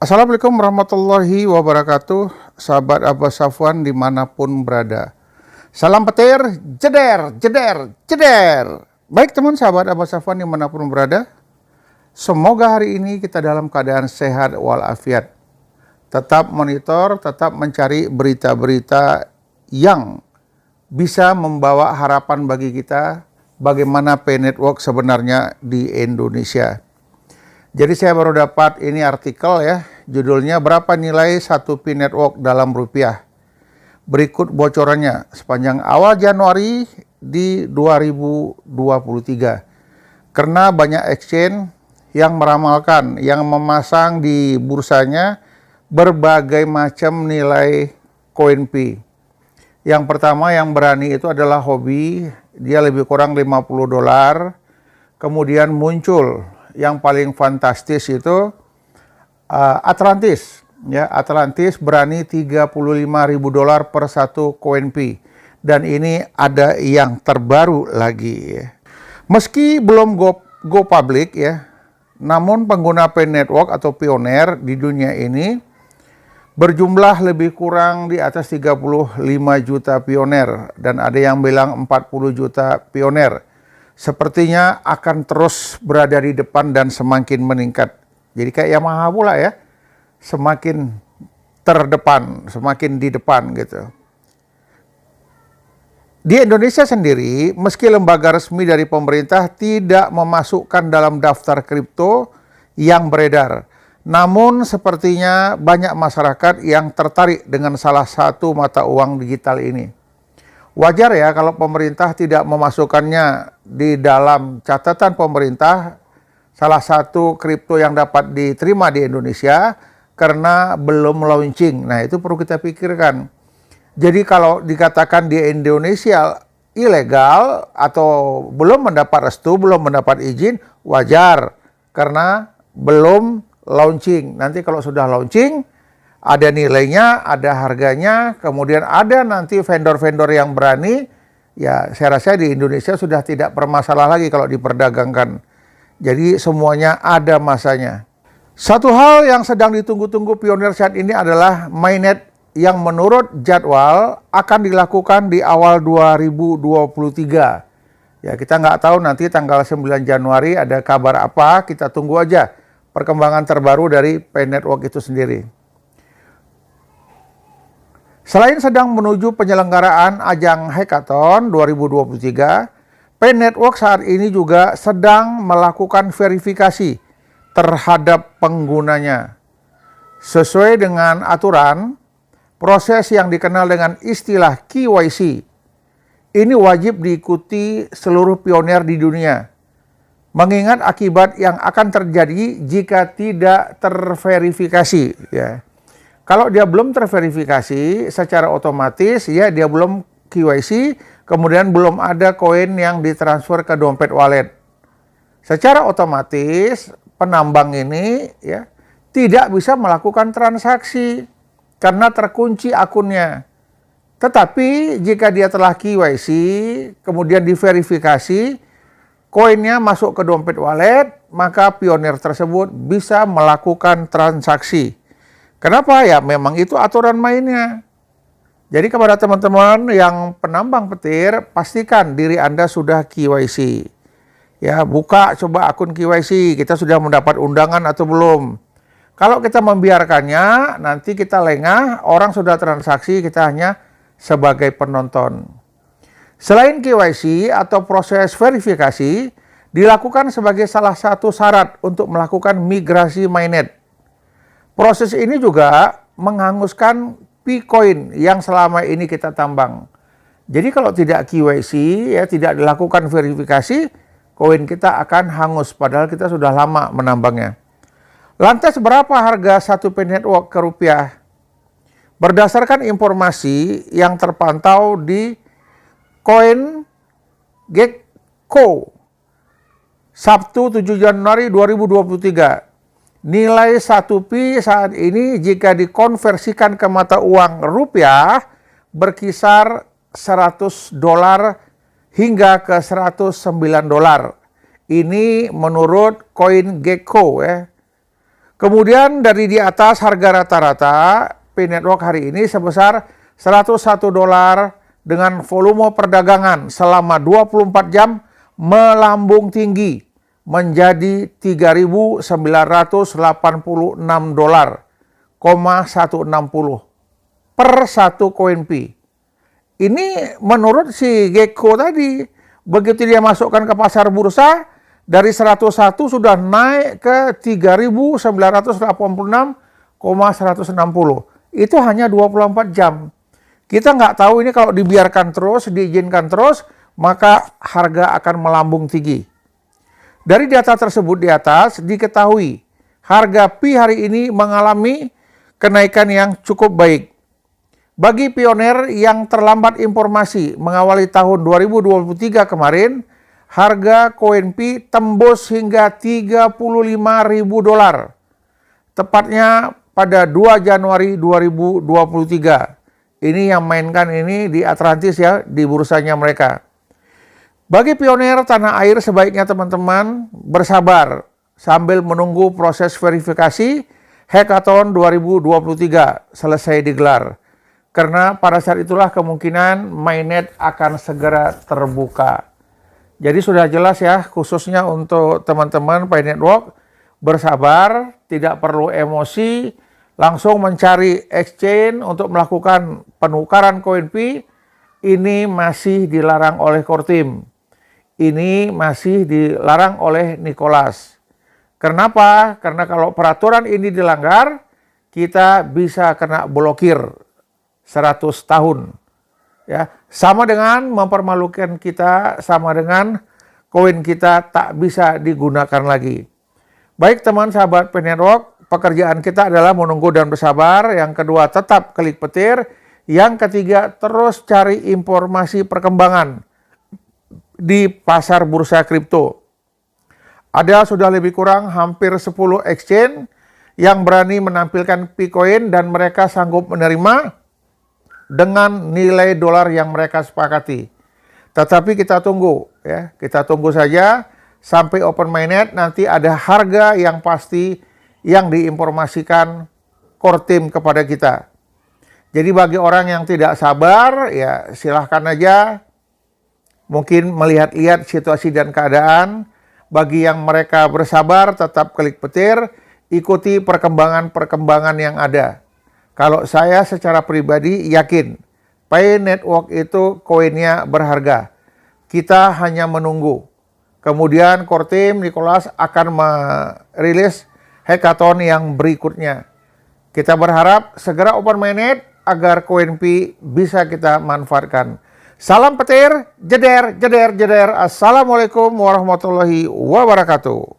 Assalamualaikum warahmatullahi wabarakatuh, sahabat Abbas Safwan dimanapun berada. Salam petir, jeder, jeder, jeder. Baik teman sahabat Abbas Safwan dimanapun berada, semoga hari ini kita dalam keadaan sehat walafiat. Tetap monitor, tetap mencari berita-berita yang bisa membawa harapan bagi kita bagaimana Pay Network sebenarnya di Indonesia. Jadi saya baru dapat ini artikel ya, judulnya berapa nilai satu Pay Network dalam rupiah. Berikut bocorannya sepanjang awal Januari di 2023. Karena banyak exchange yang meramalkan, yang memasang di bursanya berbagai macam nilai koin Pi. Yang pertama yang berani itu adalah Hobi, dia lebih kurang $50. Kemudian muncul yang paling fantastis itu Atlantis, ya. Atlantis berani $35.000 per satu koin Pi, dan ini ada yang terbaru lagi, ya. Meski belum go public ya, namun pengguna Pay Network atau pioner di dunia ini berjumlah lebih kurang di atas 35 juta pioner, dan ada yang bilang 40 juta pioner. Sepertinya akan terus berada di depan dan semakin meningkat. Jadi kayak Yamaha pula ya, semakin terdepan, semakin di depan gitu. Di Indonesia sendiri, meski lembaga resmi dari pemerintah tidak memasukkan dalam daftar kripto yang beredar, namun sepertinya banyak masyarakat yang tertarik dengan salah satu mata uang digital ini. Wajar ya kalau pemerintah tidak memasukkannya di dalam catatan pemerintah salah satu kripto yang dapat diterima di Indonesia karena belum launching. Nah, itu perlu kita pikirkan. Jadi kalau dikatakan di Indonesia ilegal atau belum mendapat restu, belum mendapat izin, wajar karena belum launching. Nanti kalau sudah launching, ada nilainya, ada harganya, kemudian ada nanti vendor-vendor yang berani, ya saya rasa di Indonesia sudah tidak bermasalah lagi kalau diperdagangkan. Jadi semuanya ada masanya. Satu hal yang sedang ditunggu-tunggu pionir saat ini adalah mainnet yang menurut jadwal akan dilakukan di awal 2023. Ya, kita nggak tahu nanti tanggal 9 Januari ada kabar apa, kita tunggu aja perkembangan terbaru dari Pay Network itu sendiri. Selain sedang menuju penyelenggaraan ajang Hackathon 2023, Pay Network saat ini juga sedang melakukan verifikasi terhadap penggunanya. Sesuai dengan aturan, proses yang dikenal dengan istilah KYC ini wajib diikuti seluruh pionir di dunia, mengingat akibat yang akan terjadi jika tidak terverifikasi, ya. Kalau dia belum terverifikasi secara otomatis, ya dia belum KYC, kemudian belum ada koin yang ditransfer ke dompet wallet. Secara otomatis penambang ini ya tidak bisa melakukan transaksi karena terkunci akunnya. Tetapi jika dia telah KYC, kemudian diverifikasi, koinnya masuk ke dompet wallet, maka pionir tersebut bisa melakukan transaksi. Kenapa? Ya memang itu aturan mainnya. Jadi kepada teman-teman yang penambang petir, pastikan diri Anda sudah KYC. Ya, buka coba akun KYC, kita sudah mendapat undangan atau belum. Kalau kita membiarkannya, nanti kita lengah, orang sudah transaksi, kita hanya sebagai penonton. Selain KYC atau proses verifikasi, dilakukan sebagai salah satu syarat untuk melakukan migrasi mainnet. Proses ini juga menghanguskan P-Coin yang selama ini kita tambang. Jadi kalau tidak KYC, ya tidak dilakukan verifikasi, koin kita akan hangus, padahal kita sudah lama menambangnya. Lantas berapa harga satu Pay Network ke rupiah? Berdasarkan informasi yang terpantau di CoinGecko, Sabtu 7 Januari 2023, nilai 1 Pi saat ini jika dikonversikan ke mata uang rupiah berkisar $100 hingga ke $109. Ini menurut CoinGecko ya. Kemudian dari di atas harga rata-rata P-Network hari ini sebesar $101 dengan volume perdagangan selama 24 jam melambung tinggi menjadi $3.986,160 per satu koin Pi. Ini menurut si Gecko tadi, begitu dia masukkan ke pasar bursa, dari 101 sudah naik ke 3.986,160. Itu hanya 24 jam. Kita nggak tahu ini kalau dibiarkan terus, diizinkan terus, maka harga akan melambung tinggi. Dari data tersebut di atas diketahui harga Pi hari ini mengalami kenaikan yang cukup baik. Bagi pioner yang terlambat informasi mengawali tahun 2023 kemarin, harga koin Pi tembus hingga $35.000. Tepatnya pada 2 Januari 2023. Ini yang mainkan ini di Atlantis ya, di bursanya mereka. Bagi pioner tanah air sebaiknya teman-teman bersabar sambil menunggu proses verifikasi Hackathon 2023 selesai digelar. Karena pada saat itulah kemungkinan mainnet akan segera terbuka. Jadi sudah jelas ya, khususnya untuk teman-teman P-Network, bersabar, tidak perlu emosi, langsung mencari exchange untuk melakukan penukaran koin Pi. Ini masih dilarang oleh Core Team. Ini masih dilarang oleh Nicholas. Kenapa? Karena kalau peraturan ini dilanggar, kita bisa kena blokir 100 tahun. Ya, sama dengan mempermalukan kita, sama dengan koin kita tak bisa digunakan lagi. Baik teman sahabat P-Network, pekerjaan kita adalah menunggu dan bersabar. Yang kedua, tetap klik petir. Yang ketiga, terus cari informasi perkembangan di pasar bursa kripto. Ada sudah lebih kurang hampir 10 exchange yang berani menampilkan Picoin dan mereka sanggup menerima dengan nilai dolar yang mereka sepakati. Tetapi kita tunggu ya, kita tunggu saja sampai open mainnet, nanti ada harga yang pasti yang diinformasikan Core Team kepada kita. Jadi bagi orang yang tidak sabar ya silahkan aja mungkin melihat-lihat situasi dan keadaan. Bagi yang mereka bersabar tetap klik petir, ikuti perkembangan-perkembangan yang ada. Kalau saya secara pribadi yakin P-Network itu koinnya berharga. Kita hanya menunggu. Kemudian Core Team Nicholas akan merilis hackathon yang berikutnya. Kita berharap segera open mainnet agar koin Pi bisa kita manfaatkan. Salam petir, jeder, jeder, jeder. Assalamualaikum warahmatullahi wabarakatuh.